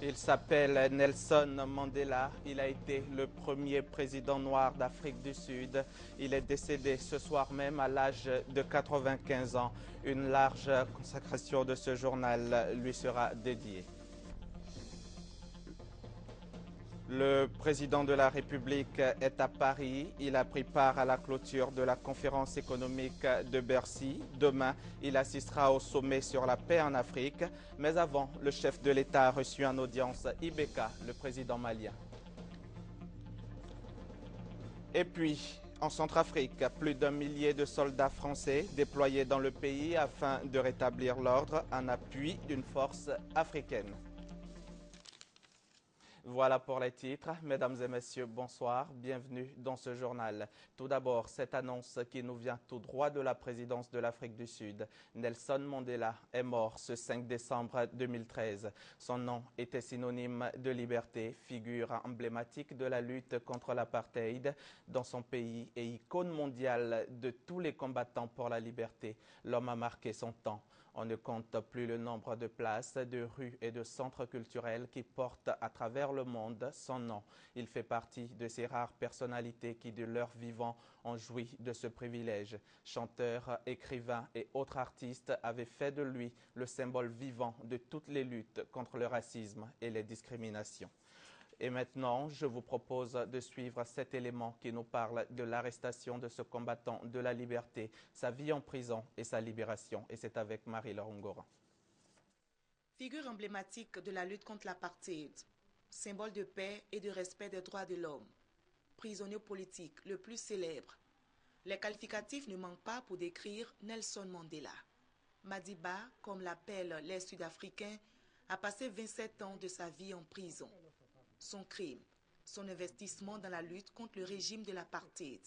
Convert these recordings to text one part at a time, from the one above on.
Il s'appelle Nelson Mandela. Il a été le premier président noir d'Afrique du Sud. Il est décédé ce soir même à l'âge de 95 ans. Une large consacration de ce journal lui sera dédiée. Le président de la République est à Paris. Il a pris part à la clôture de la conférence économique de Bercy. Demain, il assistera au sommet sur la paix en Afrique. Mais avant, le chef de l'État a reçu en audience Ibeka, le président malien. Et puis, en Centrafrique, plus d'un millier de soldats français déployés dans le pays afin de rétablir l'ordre en appui d'une force africaine. Voilà pour les titres. Mesdames et messieurs, bonsoir. Bienvenue dans ce journal. Tout d'abord, cette annonce qui nous vient tout droit de la présidence de l'Afrique du Sud. Nelson Mandela est mort ce 5 décembre 2013. Son nom était synonyme de liberté, figure emblématique de la lutte contre l'apartheid dans son pays et icône mondiale de tous les combattants pour la liberté. L'homme a marqué son temps. On ne compte plus le nombre de places, de rues et de centres culturels qui portent à travers le monde son nom. Il fait partie de ces rares personnalités qui, de leur vivant, ont joui de ce privilège. Chanteurs, écrivains et autres artistes avaient fait de lui le symbole vivant de toutes les luttes contre le racisme et les discriminations. Et maintenant, je vous propose de suivre cet élément qui nous parle de l'arrestation de ce combattant de la liberté, sa vie en prison et sa libération. Et c'est avec Marie-Laure Ngora. Figure emblématique de la lutte contre l'apartheid, symbole de paix et de respect des droits de l'homme, prisonnier politique le plus célèbre. Les qualificatifs ne manquent pas pour décrire Nelson Mandela. Madiba, comme l'appellent les Sud-Africains, a passé 27 ans de sa vie en prison. Son crime, son investissement dans la lutte contre le régime de l'apartheid,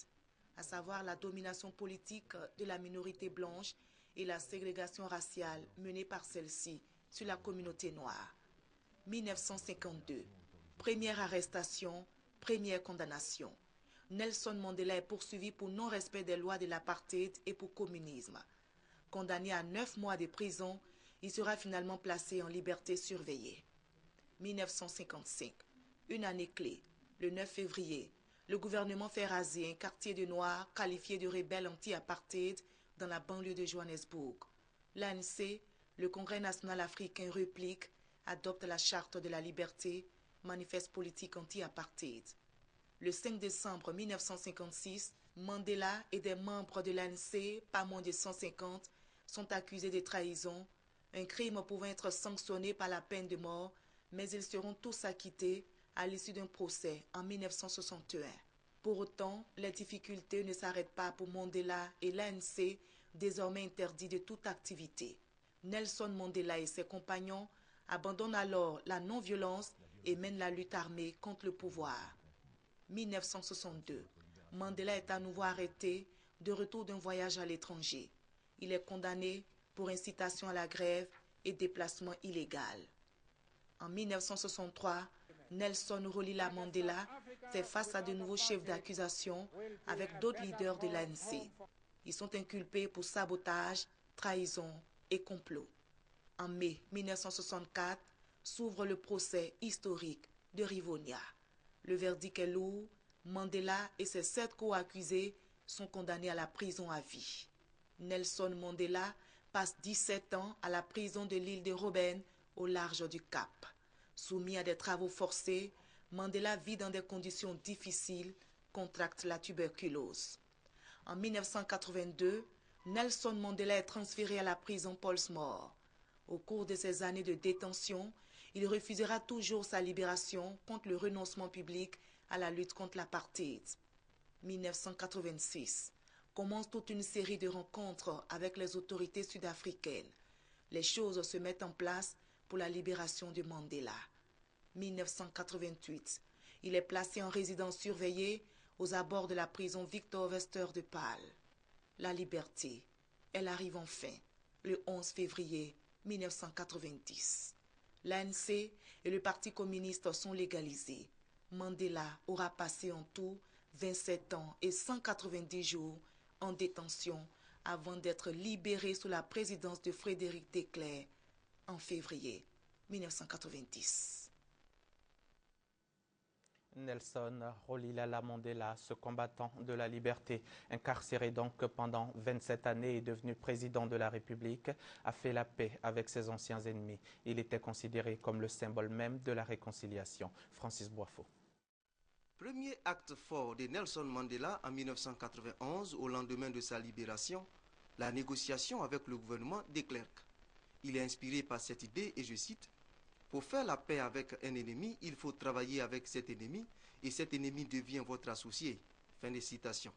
à savoir la domination politique de la minorité blanche et la ségrégation raciale menée par celle-ci sur la communauté noire. 1952, première arrestation, première condamnation. Nelson Mandela est poursuivi pour non-respect des lois de l'apartheid et pour communisme. Condamné à 9 mois de prison, il sera finalement placé en liberté surveillée. 1955, une année clé, le 9 février, le gouvernement fait raser un quartier de Noirs qualifié de rebelle anti-apartheid dans la banlieue de Johannesburg. L'ANC, le Congrès national africain, réplique, adopte la charte de la liberté, manifeste politique anti-apartheid. Le 5 décembre 1956, Mandela et des membres de l'ANC, pas moins de 150, sont accusés de trahison, un crime pouvant être sanctionné par la peine de mort, mais ils seront tous acquittés à l'issue d'un procès en 1961. Pour autant, les difficultés ne s'arrêtent pas pour Mandela et l'ANC, désormais interdits de toute activité. Nelson Mandela et ses compagnons abandonnent alors la non-violence et mènent la lutte armée contre le pouvoir. 1962, Mandela est à nouveau arrêté de retour d'un voyage à l'étranger. Il est condamné pour incitation à la grève et déplacement illégal. En 1963, Nelson Rolihlahla Mandela fait face à de nouveaux chefs d'accusation avec d'autres leaders de l'ANC. Ils sont inculpés pour sabotage, trahison et complot. En mai 1964, s'ouvre le procès historique de Rivonia. Le verdict est lourd. Mandela et ses 7 co-accusés sont condamnés à la prison à vie. Nelson Mandela passe 17 ans à la prison de l'île de Robben au large du Cap. Soumis à des travaux forcés, Mandela vit dans des conditions difficiles, contracte la tuberculose. En 1982, Nelson Mandela est transféré à la prison Pollsmoor. Au cours de ces années de détention, il refusera toujours sa libération contre le renoncement public à la lutte contre l'apartheid. 1986, commence toute une série de rencontres avec les autorités sud-africaines. Les choses se mettent en place pour la libération de Mandela. 1988, il est placé en résidence surveillée aux abords de la prison Victor Verster de Paarl. La liberté, elle arrive enfin, le 11 février 1990. L'ANC et le Parti communiste sont légalisés. Mandela aura passé en tout 27 ans et 190 jours en détention avant d'être libéré sous la présidence de Frédéric de Klerk en février 1990. Nelson Rolihlahla Mandela, ce combattant de la liberté, incarcéré donc pendant 27 années et devenu président de la République, a fait la paix avec ses anciens ennemis. Il était considéré comme le symbole même de la réconciliation. Francis Boifo. Premier acte fort de Nelson Mandela en 1991, au lendemain de sa libération, la négociation avec le gouvernement de Klerk. Il est inspiré par cette idée et je cite: « Pour faire la paix avec un ennemi, il faut travailler avec cet ennemi et cet ennemi devient votre associé. » Fin de citation.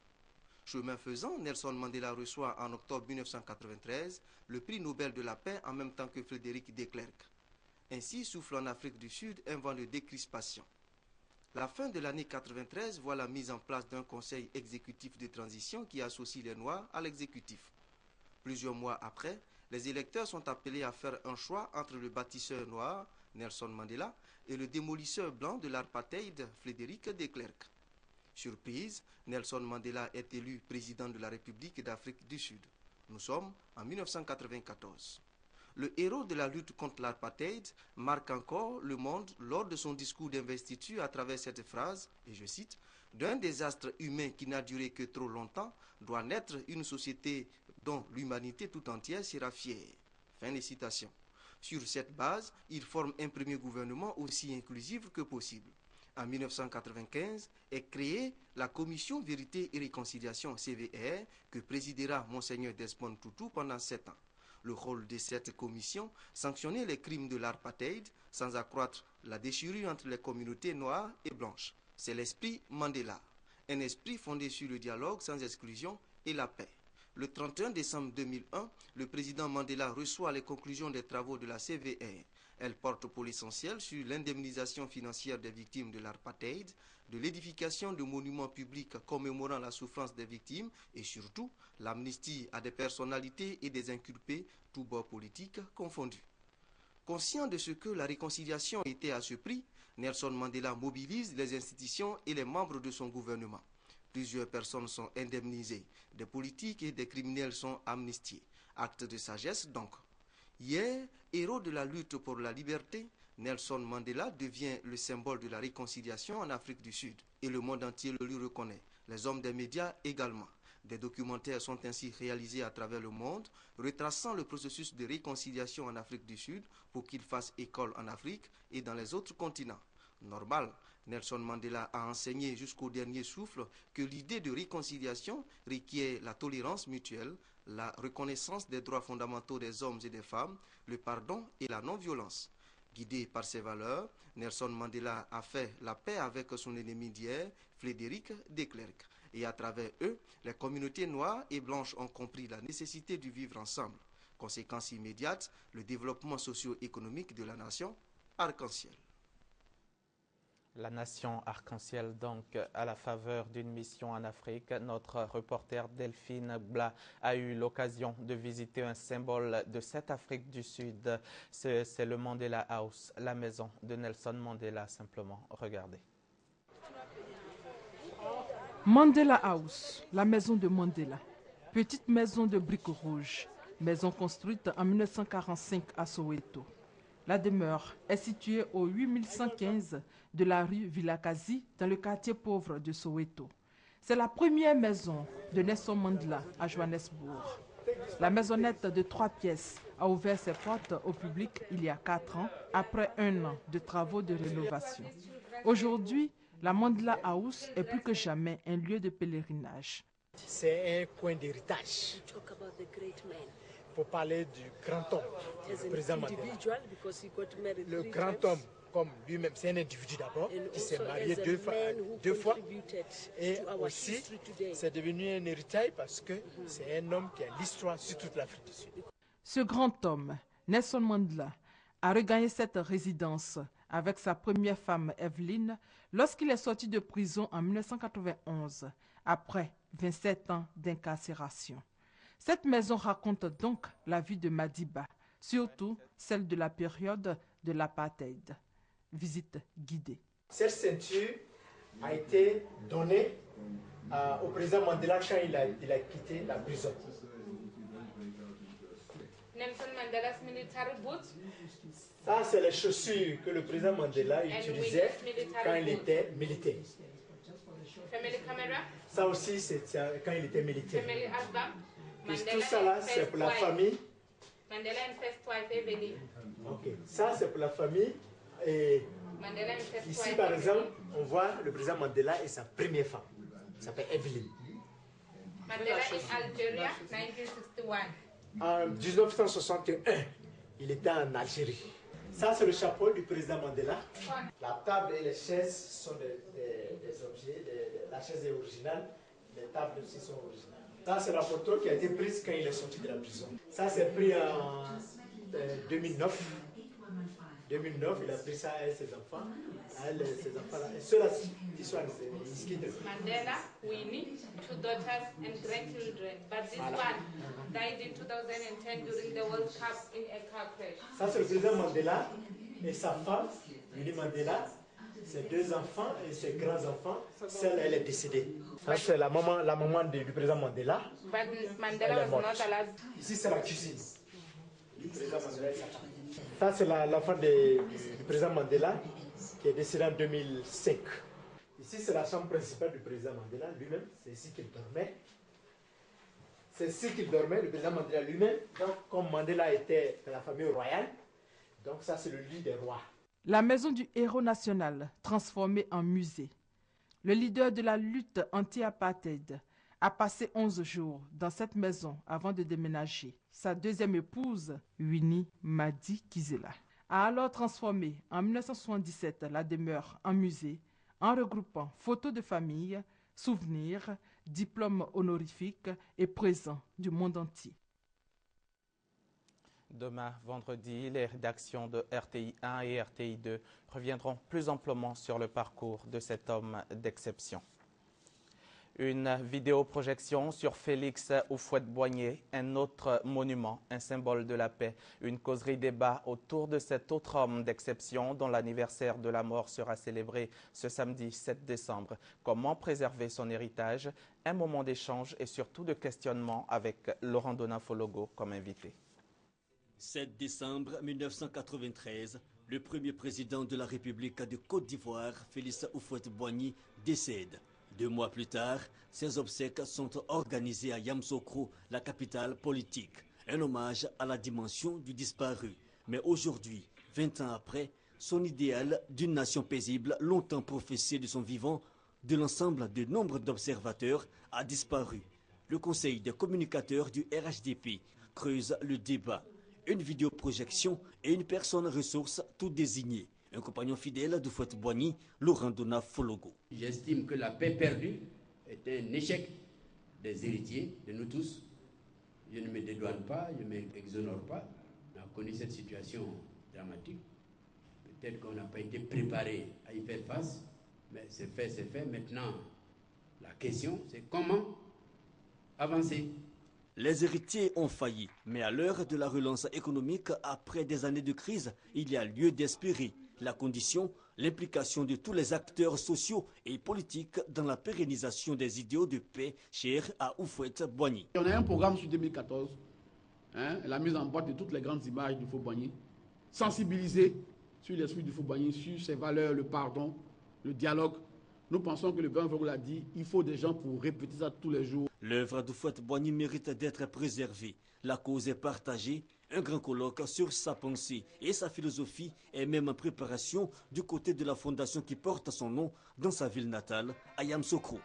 Chemin faisant, Nelson Mandela reçoit en octobre 1993 le prix Nobel de la paix en même temps que Frédéric de Klerk. Ainsi souffle en Afrique du Sud un vent de décrispation. La fin de l'année 93 voit la mise en place d'un conseil exécutif de transition qui associe les Noirs à l'exécutif. Plusieurs mois après, les électeurs sont appelés à faire un choix entre le bâtisseur noir, Nelson Mandela, et le démolisseur blanc de l'apartheid, Frédéric de Klerk. Surprise, Nelson Mandela est élu président de la République d'Afrique du Sud. Nous sommes en 1994. Le héros de la lutte contre l'apartheid marque encore le monde lors de son discours d'investiture à travers cette phrase, et je cite: « D'un désastre humain qui n'a duré que trop longtemps, doit naître une société dont l'humanité tout entière sera fière. » Fin de citation. Sur cette base, il forme un premier gouvernement aussi inclusif que possible. En 1995 est créée la Commission Vérité et Réconciliation CVR que présidera Monseigneur Desmond Tutu pendant 7 ans. Le rôle de cette commission, sanctionner les crimes de l'apartheid sans accroître la déchirure entre les communautés noires et blanches. C'est l'esprit Mandela, un esprit fondé sur le dialogue sans exclusion et la paix. Le 31 décembre 2001, le président Mandela reçoit les conclusions des travaux de la CVR. Elle porte pour l'essentiel sur l'indemnisation financière des victimes de l'apartheid, de l'édification de monuments publics commémorant la souffrance des victimes et surtout l'amnistie à des personnalités et des inculpés, tous bords politiques confondus. Conscient de ce que la réconciliation était à ce prix, Nelson Mandela mobilise les institutions et les membres de son gouvernement. Plusieurs personnes sont indemnisées, des politiques et des criminels sont amnistiés. Acte de sagesse donc. Hier, héros de la lutte pour la liberté, Nelson Mandela devient le symbole de la réconciliation en Afrique du Sud et le monde entier le lui reconnaît, les hommes des médias également. Des documentaires sont ainsi réalisés à travers le monde, retraçant le processus de réconciliation en Afrique du Sud pour qu'il fasse école en Afrique et dans les autres continents. Normal, Nelson Mandela a enseigné jusqu'au dernier souffle que l'idée de réconciliation requiert la tolérance mutuelle, la reconnaissance des droits fondamentaux des hommes et des femmes, le pardon et la non-violence. Guidé par ces valeurs, Nelson Mandela a fait la paix avec son ennemi d'hier, Frédéric de Klerk. Et à travers eux, les communautés noires et blanches ont compris la nécessité de vivre ensemble. Conséquence immédiate, le développement socio-économique de la nation arc-en-ciel. La nation arc-en-ciel, donc, à la faveur d'une mission en Afrique. Notre reporter Delphine Bla a eu l'occasion de visiter un symbole de cette Afrique du Sud. C'est le Mandela House, la maison de Nelson Mandela, simplement. Regardez. Mandela House, la maison de Mandela. Petite maison de briques rouges, maison construite en 1945 à Soweto. La demeure est située au 8115 de la rue Vilakazi, dans le quartier pauvre de Soweto. C'est la première maison de Nelson Mandela à Johannesburg. La maisonnette de 3 pièces a ouvert ses portes au public il y a 4 ans, après 1 an de travaux de rénovation. Aujourd'hui, la Mandela House est plus que jamais un lieu de pèlerinage. C'est un coin d'héritage. Il faut parler du grand homme, le président Mandela. Le grand homme, comme lui-même, c'est un individu d'abord, qui s'est marié deux fois. Et aussi, c'est devenu un héritage parce que c'est un homme qui a l'histoire sur toute l'Afrique du Sud. Ce grand homme, Nelson Mandela, a regagné cette résidence avec sa première femme, Evelyn, lorsqu'il est sorti de prison en 1991, après 27 ans d'incarcération. Cette maison raconte donc la vie de Madiba, surtout celle de la période de l'apartheid. Visite guidée. Cette ceinture a été donnée au président Mandela quand il a quitté la prison. Nelson Mandela's military boots. Ça, c'est les chaussures que le président Mandela utilisait quand il était militaire. Ça aussi, c'est quand il était militaire. Et tout ça là, c'est pour la famille. Okay. Ça, c'est pour la famille. Et ici, par exemple, on voit le président Mandela et sa première femme. Elle s'appelle Evelyn. Mandela in Algeria, 1961. En 1961, il était en Algérie. Ça, c'est le chapeau du président Mandela. La table et les chaises sont des objets. La chaise est originale, les tables aussi sont originales. Ça, c'est la photo qui a été prise quand il est sorti de la prison. Ça, c'est pris en 2009. 2009, il a pris ça avec ses enfants. Ses enfants-là. Et ceux-là qui sont inscrits. Mandela, Winnie, 2 daughters and grandchildren. But this one died in 2010 during the World Cup in a car crash. Ça, c'est le président Mandela et sa femme, Winnie Mandela, ses 2 enfants et ses grands-enfants. Celle, elle est décédée. Ça, c'est la maman du président Mandela. But Mandela was not allowed. Ici, c'est la cuisine. Le président Mandela et sa femme. Ça, c'est l'enfant du président Mandela qui est décédé en 2005. Ici, c'est la chambre principale du président Mandela lui-même. C'est ici qu'il dormait. C'est ici qu'il dormait, le président Mandela lui-même. Donc, comme Mandela était de la famille royale, donc ça, c'est le lit des rois. La maison du héros national, transformée en musée. Le leader de la lutte anti-apartheid a passé 11 jours dans cette maison avant de déménager. Sa deuxième épouse, Winnie Madi Kizela, a alors transformé en 1977 la demeure en musée en regroupant photos de famille, souvenirs, diplômes honorifiques et présents du monde entier. Demain, vendredi, les rédactions de RTI 1 et RTI 2 reviendront plus amplement sur le parcours de cet homme d'exception. Une vidéoprojection sur Félix Houphouët-Boigny, un autre monument, un symbole de la paix. Une causerie débat autour de cet autre homme d'exception dont l'anniversaire de la mort sera célébré ce samedi 7 décembre. Comment préserver son héritage? Un moment d'échange et surtout de questionnement avec Laurent Donafologo comme invité. 7 décembre 1993, le premier président de la République de Côte d'Ivoire, Félix Houphouët-Boigny, décède. 2 mois plus tard, ses obsèques sont organisées à Yamoussoukro, la capitale politique. Un hommage à la dimension du disparu. Mais aujourd'hui, 20 ans après, son idéal d'une nation paisible, longtemps professé de son vivant, de l'ensemble de nombre d'observateurs, a disparu. Le Conseil des communicateurs du RHDP creuse le débat. Une vidéoprojection et une personne ressource tout désignée. Un compagnon fidèle de Houphouët-Boigny, Laurent Donafologo. J'estime que la paix perdue est un échec des héritiers, de nous tous. Je ne me dédouane pas, je ne m'exonore pas. On a connu cette situation dramatique. Peut-être qu'on n'a pas été préparé à y faire face, mais c'est fait, c'est fait. Maintenant, la question, c'est comment avancer. Les héritiers ont failli, mais à l'heure de la relance économique, après des années de crise, il y a lieu d'espérer. La condition, l'implication de tous les acteurs sociaux et politiques dans la pérennisation des idéaux de paix chers à Houphouët-Boigny. On a un programme sur 2014, la mise en boîte de toutes les grandes images du Houphouët-Boigny, sensibiliser sur l'esprit du Houphouët-Boigny, sur ses valeurs, le pardon, le dialogue. Nous pensons que le président l'a dit, il faut des gens pour répéter ça tous les jours. L'œuvre d'Houphouët-Boigny mérite d'être préservée. La cause est partagée. Un grand colloque sur sa pensée et sa philosophie est même en préparation du côté de la fondation qui porte son nom dans sa ville natale, à Yamoussoukro.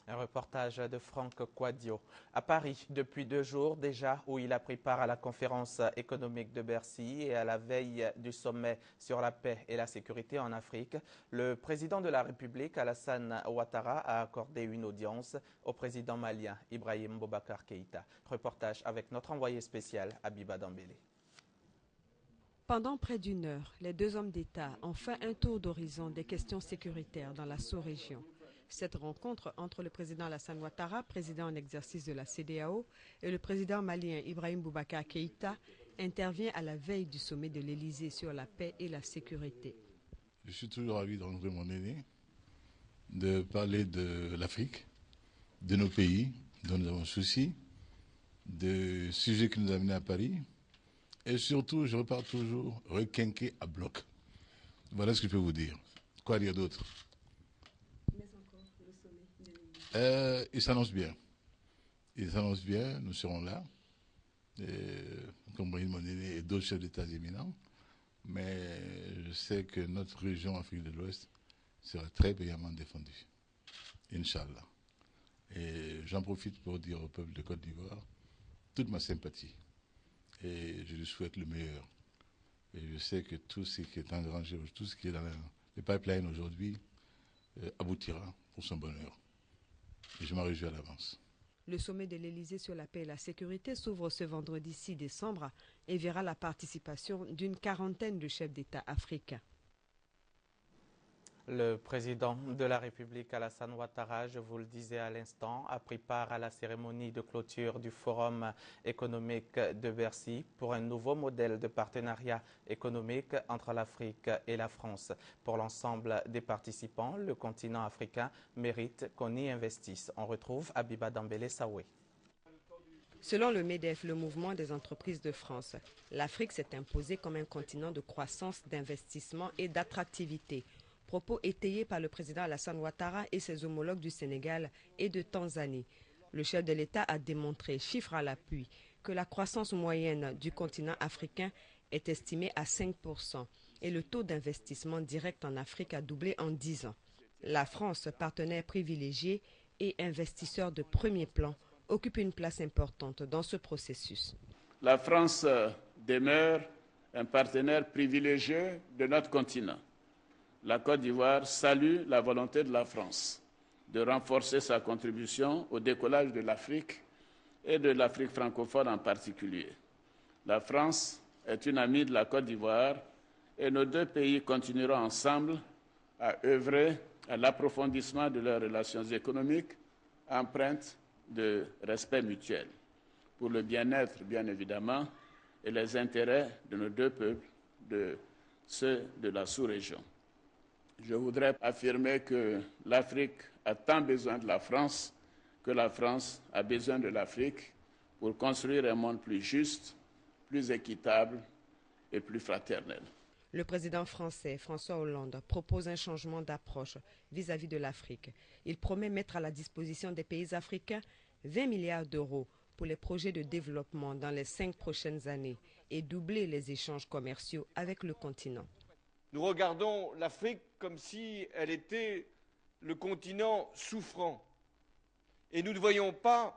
Un reportage de Franck Quadio. À Paris, depuis 2 jours déjà, où il a pris part à la conférence économique de Bercy et à la veille du sommet sur la paix et la sécurité en Afrique, le président de la République, Alassane Ouattara, a accordé une audience au président malien, Ibrahim Boubacar Keïta. Reportage avec notre envoyé spécial, Abiba Dambélé. Pendant près d'1 heure, les 2 hommes d'État ont fait un tour d'horizon des questions sécuritaires dans la sous-région. Cette rencontre entre le président Alassane Ouattara, président en exercice de la CEDEAO, et le président malien Ibrahim Boubacar Keïta intervient à la veille du sommet de l'Élysée sur la paix et la sécurité. Je suis toujours ravi de rencontrer mon aîné, de parler de l'Afrique, de nos pays dont nous avons souci, de sujets qui nous ont amenés à Paris Et surtout, je repars toujours requinqué à bloc. Voilà ce que je peux vous dire. Quoi dire d'autre? Mais encore le sommet de l'Élysée. Il s'annonce bien. Il s'annonce bien, nous serons là. Comme Moïse Mondélé et d'autres chefs d'État éminents. Mais je sais que notre région Afrique de l'Ouest sera très brillamment défendue. Inch'Allah. Et j'en profite pour dire au peuple de Côte d'Ivoire toute ma sympathie. Et je lui souhaite le meilleur. Et je sais que tout ce qui est engrangé, tout ce qui est dans les pipelines aujourd'hui aboutira pour son bonheur. Et je m'en réjouis à l'avance. Le sommet de l'Élysée sur la paix et la sécurité s'ouvre ce vendredi 6 décembre et verra la participation d'une quarantaine de chefs d'État africains. Le président de la République, Alassane Ouattara, je vous le disais à l'instant, a pris part à la cérémonie de clôture du Forum économique de Bercy pour un nouveau modèle de partenariat économique entre l'Afrique et la France. Pour l'ensemble des participants, le continent africain mérite qu'on y investisse. On retrouve Abiba Dambélé-Saoué. Selon le MEDEF, le mouvement des entreprises de France, l'Afrique s'est imposée comme un continent de croissance, d'investissement et d'attractivité. Propos étayés par le président Alassane Ouattara et ses homologues du Sénégal et de Tanzanie. Le chef de l'État a démontré, chiffre à l'appui, que la croissance moyenne du continent africain est estimée à 5% et le taux d'investissement direct en Afrique a doublé en 10 ans. La France, partenaire privilégié et investisseur de premier plan, occupe une place importante dans ce processus. La France demeure un partenaire privilégié de notre continent. La Côte d'Ivoire salue la volonté de la France de renforcer sa contribution au décollage de l'Afrique et de l'Afrique francophone en particulier. La France est une amie de la Côte d'Ivoire et nos deux pays continueront ensemble à œuvrer à l'approfondissement de leurs relations économiques empreintes de respect mutuel pour le bien-être, bien évidemment, et les intérêts de nos deux peuples, de ceux de la sous-région. Je voudrais affirmer que l'Afrique a tant besoin de la France que la France a besoin de l'Afrique pour construire un monde plus juste, plus équitable et plus fraternel. Le président français, François Hollande, propose un changement d'approche vis-à-vis de l'Afrique. Il promet mettre à la disposition des pays africains 20 milliards d'euros pour les projets de développement dans les 5 prochaines années et doubler les échanges commerciaux avec le continent. Nous regardons l'Afrique comme si elle était le continent souffrant. Et nous ne voyons pas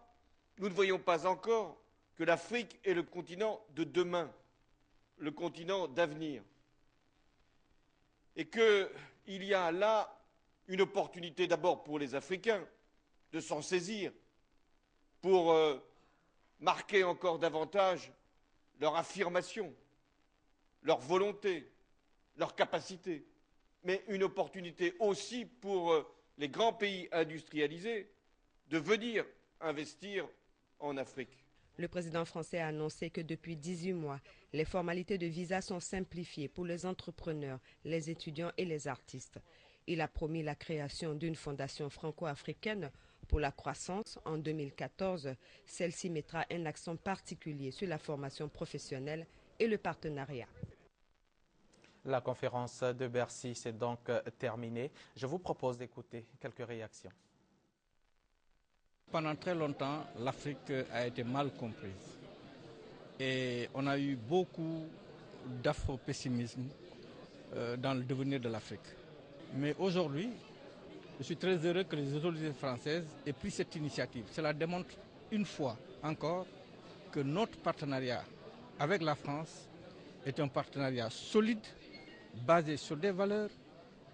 encore que l'Afrique est le continent de demain, le continent d'avenir. Et qu'il y a là une opportunité d'abord pour les Africains de s'en saisir, pour marquer encore davantage leur affirmation, leur volonté, leur capacité, mais une opportunité aussi pour les grands pays industrialisés de venir investir en Afrique. Le président français a annoncé que depuis 18 mois, les formalités de visa sont simplifiées pour les entrepreneurs, les étudiants et les artistes. Il a promis la création d'une fondation franco-africaine pour la croissance en 2014. Celle-ci mettra un accent particulier sur la formation professionnelle et le partenariat. La conférence de Bercy s'est donc terminée. Je vous propose d'écouter quelques réactions. Pendant très longtemps, l'Afrique a été mal comprise. Et on a eu beaucoup d'afro-pessimisme dans le devenir de l'Afrique. Mais aujourd'hui, je suis très heureux que les autorités françaises aient pris cette initiative. Cela démontre une fois encore que notre partenariat avec la France est un partenariat solide, basé sur des valeurs,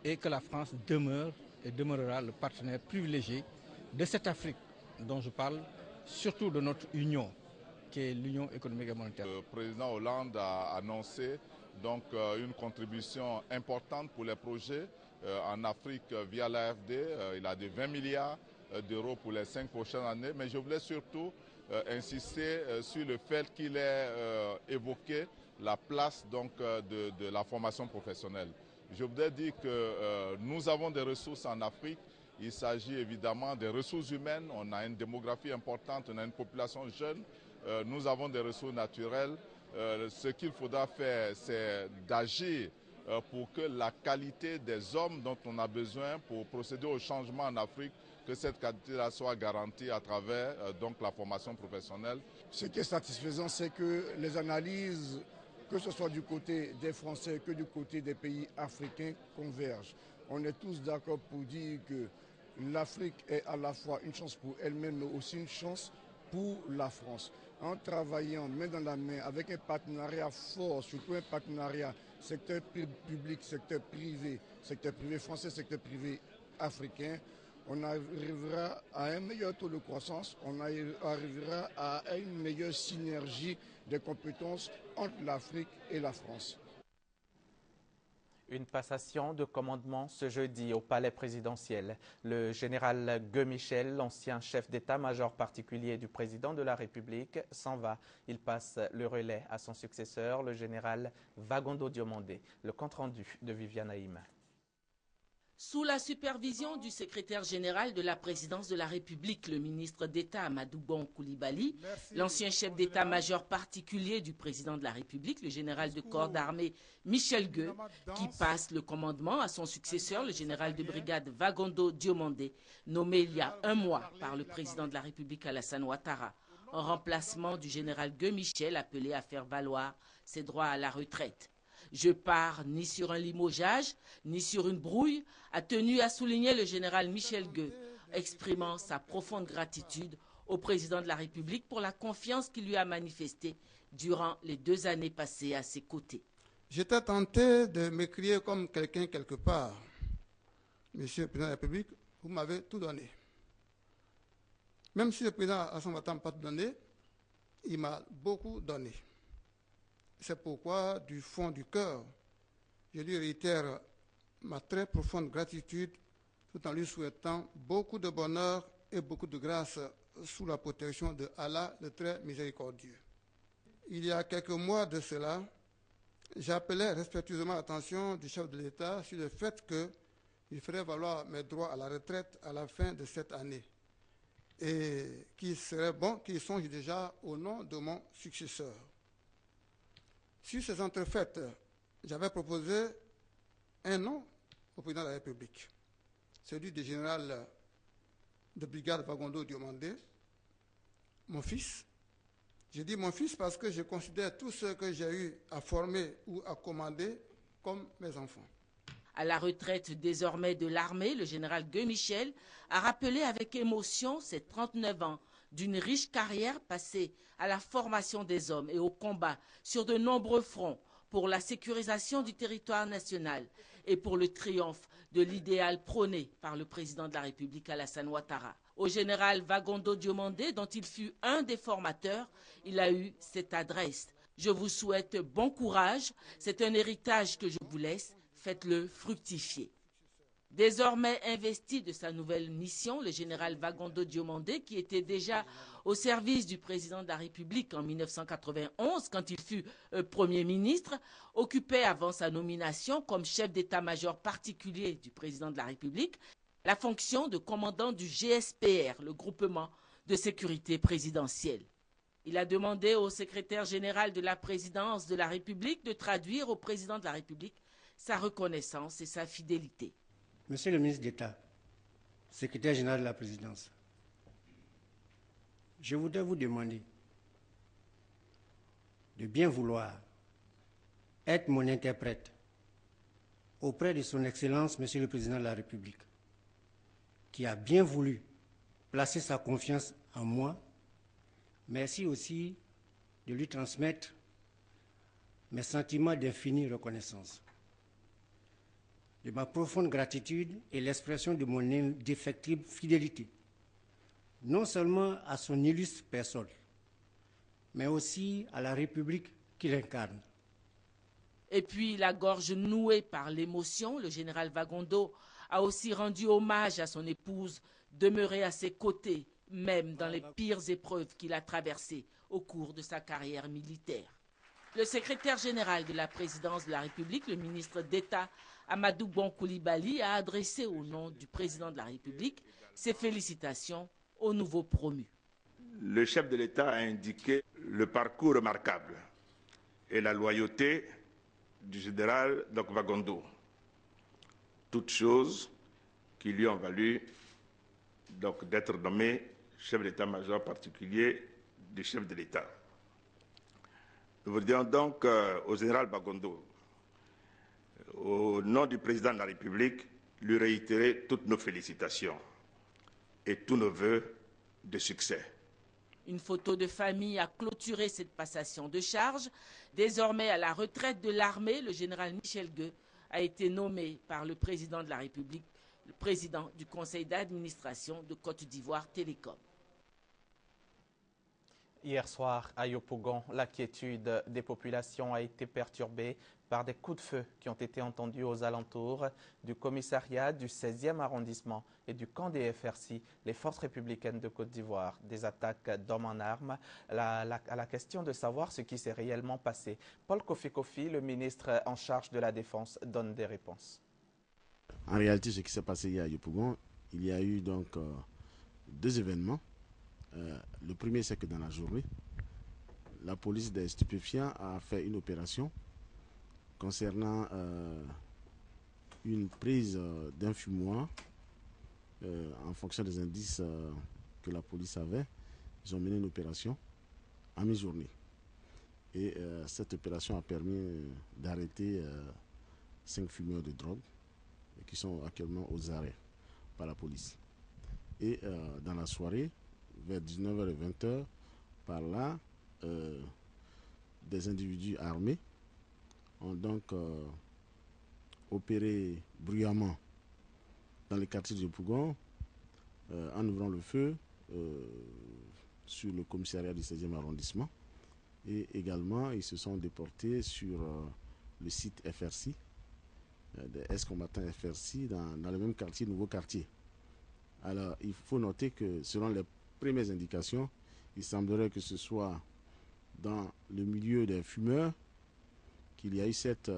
et que la France demeure et demeurera le partenaire privilégié de cette Afrique dont je parle, surtout de notre union, qui est l'Union économique et monétaire. Le président Hollande a annoncé donc une contribution importante pour les projets en Afrique via l'AFD. Il a de 20 milliards d'euros pour les 5 prochaines années, mais je voulais surtout insister sur le fait qu'il ait évoqué la place donc, de la formation professionnelle. Je voudrais dire que nous avons des ressources en Afrique. Il s'agit évidemment des ressources humaines. On a une démographie importante, on a une population jeune. Nous avons des ressources naturelles. ce qu'il faudra faire, c'est d'agir pour que la qualité des hommes dont on a besoin pour procéder au changement en Afrique, que cette qualité-là soit garantie à travers donc la formation professionnelle. Ce qui est satisfaisant, c'est que les analyses, que ce soit du côté des Français que du côté des pays africains, convergent. On est tous d'accord pour dire que l'Afrique est à la fois une chance pour elle-même, mais aussi une chance pour la France. En travaillant main dans la main avec un partenariat fort, surtout un partenariat secteur public, secteur privé français, secteur privé africain, on arrivera à un meilleur taux de croissance, on arrivera à une meilleure synergie des compétences entre l'Afrique et la France. Une passation de commandement ce jeudi au palais présidentiel. Le général Gueux Michel, l'ancien chef d'état-major particulier du président de la République, s'en va. Il passe le relais à son successeur, le général Vagondo Diomandé. Le compte-rendu de Viviane Haïm. Sous la supervision du secrétaire général de la présidence de la République, le ministre d'État Amadou Bon Coulibaly, l'ancien chef d'état-major particulier du président de la République, le général de corps d'armée Michel Gueux, qui passe le commandement à son successeur, le général de brigade Vagondo Diomandé, nommé il y a un mois par le président de la République Alassane Ouattara, en remplacement du général Gueux Michel appelé à faire valoir ses droits à la retraite. Je pars ni sur un limogeage, ni sur une brouille, a tenu à souligner le général Michel Gueux, exprimant sa profonde gratitude au président de la République pour la confiance qu'il lui a manifestée durant les 2 années passées à ses côtés. J'étais tenté de m'écrier comme quelqu'un quelque part. Monsieur le président de la République, vous m'avez tout donné. Même si le président Alassane Ouattara n'a pas tout donné, il m'a beaucoup donné. C'est pourquoi, du fond du cœur, je lui réitère ma très profonde gratitude tout en lui souhaitant beaucoup de bonheur et beaucoup de grâce sous la protection de Allah, le très miséricordieux. Il y a quelques mois de cela, j'appelais respectueusement l'attention du chef de l'État sur le fait qu'il ferait valoir mes droits à la retraite à la fin de cette année et qu'il serait bon qu'il songe déjà au nom de mon successeur. Sur ces entrefaites, j'avais proposé un nom au président de la République, celui du général de brigade Vagondo Diomandé, mon fils. J'ai dit mon fils parce que je considère tous ceux que j'ai eu à former ou à commander comme mes enfants. À la retraite désormais de l'armée, le général Gueux Michel a rappelé avec émotion ses 39 ans d'une riche carrière passée à la formation des hommes et au combat sur de nombreux fronts pour la sécurisation du territoire national et pour le triomphe de l'idéal prôné par le président de la République Alassane Ouattara. Au général Vagondo Diomandé, dont il fut un des formateurs, il a eu cette adresse. Je vous souhaite bon courage, c'est un héritage que je vous laisse, faites-le fructifier. Désormais investi de sa nouvelle mission, le général Vagondo Diomandé, qui était déjà au service du président de la République en 1991, quand il fut Premier ministre, occupait avant sa nomination comme chef d'état-major particulier du président de la République la fonction de commandant du GSPR, le groupement de sécurité présidentielle. Il a demandé au secrétaire général de la présidence de la République de traduire au président de la République sa reconnaissance et sa fidélité. Monsieur le ministre d'État, secrétaire général de la présidence, je voudrais vous demander de bien vouloir être mon interprète auprès de son Excellence, Monsieur le Président de la République, qui a bien voulu placer sa confiance en moi. Merci aussi de lui transmettre mes sentiments d'infinie reconnaissance, de ma profonde gratitude et l'expression de mon indéfectible fidélité, non seulement à son illustre personne, mais aussi à la République qu'il incarne. Et puis, la gorge nouée par l'émotion, le général Vagondo a aussi rendu hommage à son épouse, demeurée à ses côtés, même dans les pires épreuves qu'il a traversées au cours de sa carrière militaire. Le secrétaire général de la présidence de la République, le ministre d'État Amadou Bon Coulibaly, a adressé au nom du président de la République ses félicitations au nouveau promu. Le chef de l'État a indiqué le parcours remarquable et la loyauté du général Bagondo. Toutes choses qui lui ont valu d'être nommé chef d'état-major particulier du chef de l'État. Nous voudrions donc au général Bagondo, au nom du président de la République, lui réitérer toutes nos félicitations et tous nos vœux de succès. Une photo de famille a clôturé cette passation de charge. Désormais à la retraite de l'armée, le général Michel Gueux a été nommé par le président de la République, le président du conseil d'administration de Côte d'Ivoire Télécom. Hier soir, à Yopougon, la quiétude des populations a été perturbée par des coups de feu qui ont été entendus aux alentours du commissariat du 16e arrondissement et du camp des FRC, les forces républicaines de Côte d'Ivoire. Des attaques d'hommes en armes. À la question de savoir ce qui s'est réellement passé, Paul Kofi Kofi, le ministre en charge de la Défense, donne des réponses. En réalité, ce qui s'est passé hier à Yopougon, il y a eu donc deux événements. Le premier, c'est que dans la journée, la police des stupéfiants a fait une opération concernant une prise d'un fumoir. En fonction des indices que la police avait, ils ont mené une opération à mi-journée. Et cette opération a permis d'arrêter 5 fumeurs de drogue qui sont actuellement aux arrêts par la police. Et dans la soirée, vers 19h et 20h, par là, des individus armés ont donc opéré bruyamment dans le quartier de Yopougon en ouvrant le feu sur le commissariat du 16e arrondissement. Et également, ils se sont déportés sur le site FRC, des ex-combattants FRC dans le même quartier, nouveau quartier. Alors, il faut noter que selon les premières indications, il semblerait que ce soit dans le milieu des fumeurs qu'il y a eu cette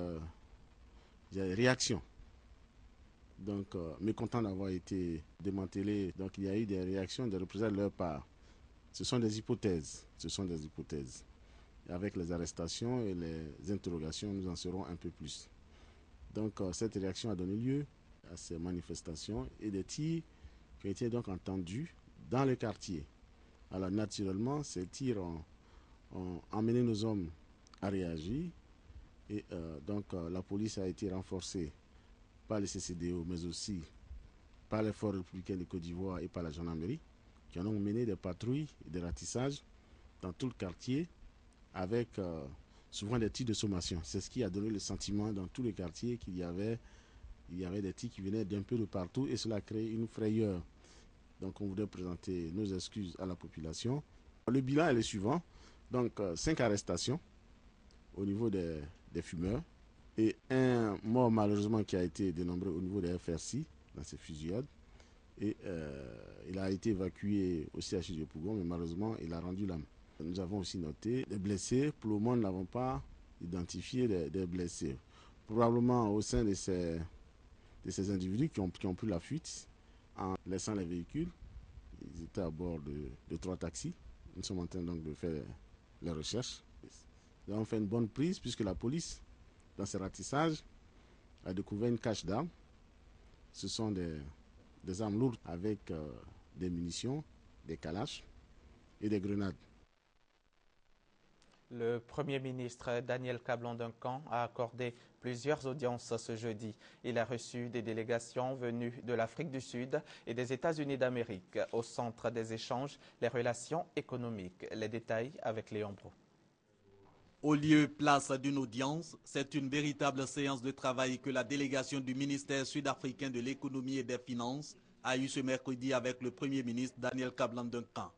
réaction. Donc, mécontent d'avoir été démantelé, donc il y a eu des réactions, des représailles de leur part. Ce sont des hypothèses. Et avec les arrestations et les interrogations, nous en saurons un peu plus. Donc, cette réaction a donné lieu à ces manifestations et des tirs qui ont été donc entendus dans le quartier. Alors, naturellement, ces tirs ont amené nos hommes à réagir. Et donc, la police a été renforcée par les CCDO, mais aussi par les forces républicaines de Côte d'Ivoire et par la gendarmerie, qui ont mené des patrouilles et des ratissages dans tout le quartier, avec souvent des tirs de sommation. C'est ce qui a donné le sentiment dans tout le quartier qu'il y avait des tirs qui venaient d'un peu de partout, et cela a créé une frayeur. Donc, on voudrait présenter nos excuses à la population. Le bilan est le suivant. Donc, 5 arrestations au niveau des fumeurs et un mort malheureusement qui a été dénombré au niveau des FRC dans ces fusillades. Et il a été évacué au CHU de Yopougon, mais malheureusement, il a rendu l'âme. Nous avons aussi noté des blessés. Pour le moment, nous n'avons pas identifié des blessés. Probablement au sein de ces individus qui ont pris la fuite en laissant les véhicules. Ils étaient à bord de 3 taxis. Nous sommes en train donc de faire les recherches. Nous avons fait une bonne prise puisque la police, dans ces ratissages, a découvert une cache d'armes. Ce sont des armes lourdes avec des munitions, des calaches et des grenades. Le Premier ministre Daniel Kablan-Duncan a accordé plusieurs audiences ce jeudi. Il a reçu des délégations venues de l'Afrique du Sud et des États-Unis d'Amérique. Au centre des échanges, les relations économiques. Les détails avec Léon Bro. Au lieu place d'une audience, c'est une véritable séance de travail que la délégation du ministère sud-africain de l'économie et des finances a eue ce mercredi avec le Premier ministre Daniel Kablan-Duncan.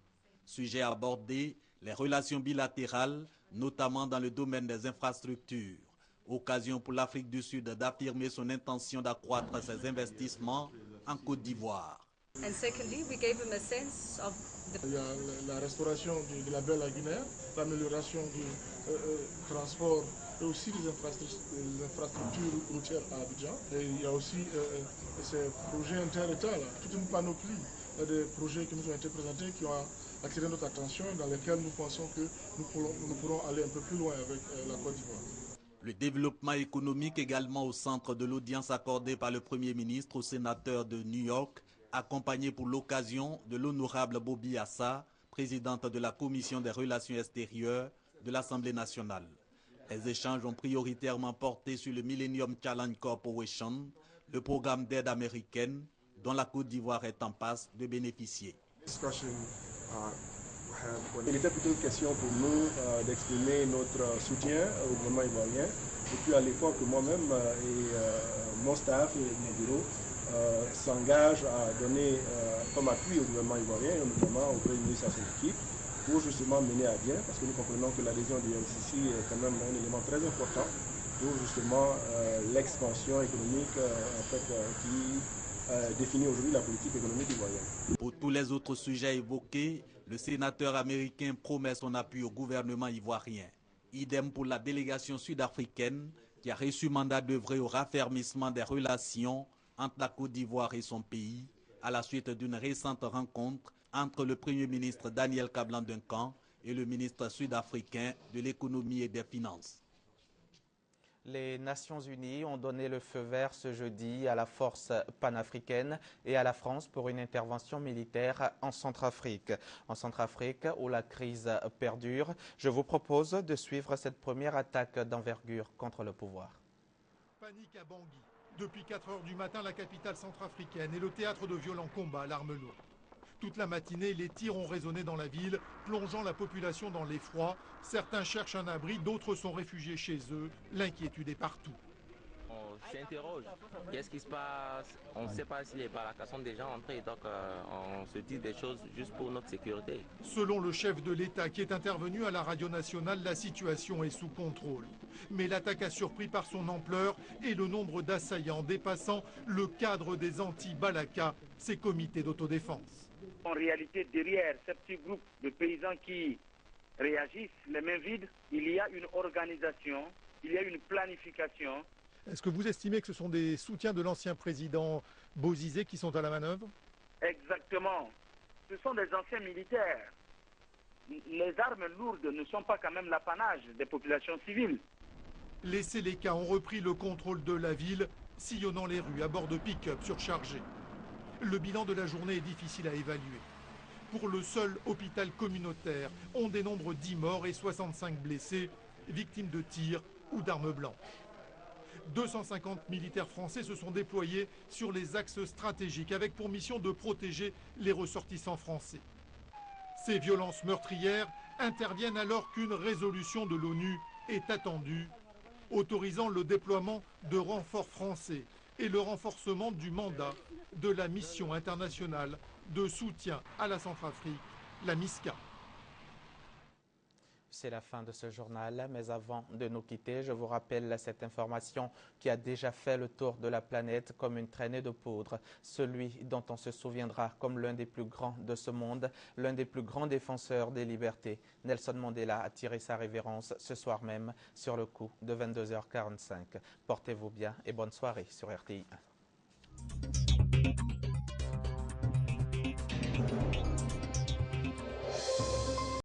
Sujet abordé, les relations bilatérales, notamment dans le domaine des infrastructures. Occasion pour l'Afrique du Sud d'affirmer son intention d'accroître ses investissements en Côte d'Ivoire. And secondly, we gave him a sense of Il y a la restauration de la Belle Guinée, l'amélioration du transport et aussi des infrastructures routières à Abidjan. Et il y a aussi ces projets inter-États, toute une panoplie de projets qui nous ont été présentés qui ont attirer notre attention, dans lesquels nous pensons que nous pourrons aller un peu plus loin avec la Côte d'Ivoire. Le développement économique également au centre de l'audience accordée par le Premier ministre au sénateur de New York, accompagné pour l'occasion de l'honorable Bobby Assa, présidente de la Commission des Relations extérieures de l'Assemblée nationale. Les échanges ont prioritairement porté sur le Millennium Challenge Corporation, le programme d'aide américaine dont la Côte d'Ivoire est en passe de bénéficier. Il était plutôt une question pour nous d'exprimer notre soutien au gouvernement ivoirien et puis à l'effort que moi-même et mon staff et mon bureau s'engagent à donner comme appui au gouvernement ivoirien et notamment au Premier ministre et à son équipe pour justement mener à bien, parce que nous comprenons que l'adhésion du MCC est quand même un élément très important pour justement l'expansion économique qui définit aujourd'hui la politique économique ivoirienne. Pour tous les autres sujets évoqués, le sénateur américain promet son appui au gouvernement ivoirien. Idem pour la délégation sud-africaine qui a reçu mandat d'œuvrer au raffermissement des relations entre la Côte d'Ivoire et son pays à la suite d'une récente rencontre entre le Premier ministre Daniel Kablan-Duncan et le ministre sud-africain de l'économie et des finances. Les Nations Unies ont donné le feu vert ce jeudi à la force panafricaine et à la France pour une intervention militaire en Centrafrique. En Centrafrique, où la crise perdure, je vous propose de suivre cette première attaque d'envergure contre le pouvoir. Panique à Bangui. Depuis 4 heures du matin, la capitale centrafricaine est le théâtre de violents combats à l'arme lourde. Toute la matinée, les tirs ont résonné dans la ville, plongeant la population dans l'effroi. Certains cherchent un abri, d'autres sont réfugiés chez eux. L'inquiétude est partout. On s'interroge. Qu'est-ce qui se passe? On ne sait pas si les Baraka sont déjà entrés, donc on se dit des choses juste pour notre sécurité. Selon le chef de l'État qui est intervenu à la radio nationale, la situation est sous contrôle. Mais l'attaque a surpris par son ampleur et le nombre d'assaillants dépassant le cadre des anti-Balaka, ces comités d'autodéfense. En réalité, derrière ces petits groupes de paysans qui réagissent les mains vides, il y a une organisation, il y a une planification. Est-ce que vous estimez que ce sont des soutiens de l'ancien président Bozizé qui sont à la manœuvre? Exactement. Ce sont des anciens militaires. Les armes lourdes ne sont pas quand même l'apanage des populations civiles. Les Séléka ont repris le contrôle de la ville, sillonnant les rues à bord de pick-up surchargés. Le bilan de la journée est difficile à évaluer. Pour le seul hôpital communautaire, on dénombre 10 morts et 65 blessés, victimes de tirs ou d'armes blanches. 250 militaires français se sont déployés sur les axes stratégiques avec pour mission de protéger les ressortissants français. Ces violences meurtrières interviennent alors qu'une résolution de l'ONU est attendue, autorisant le déploiement de renforts français et le renforcement du mandat de la mission internationale de soutien à la Centrafrique, la MISCA. C'est la fin de ce journal, mais avant de nous quitter, je vous rappelle cette information qui a déjà fait le tour de la planète comme une traînée de poudre. Celui dont on se souviendra comme l'un des plus grands de ce monde, l'un des plus grands défenseurs des libertés. Nelson Mandela a tiré sa révérence ce soir même sur le coup de 22h45. Portez-vous bien et bonne soirée sur RTI1.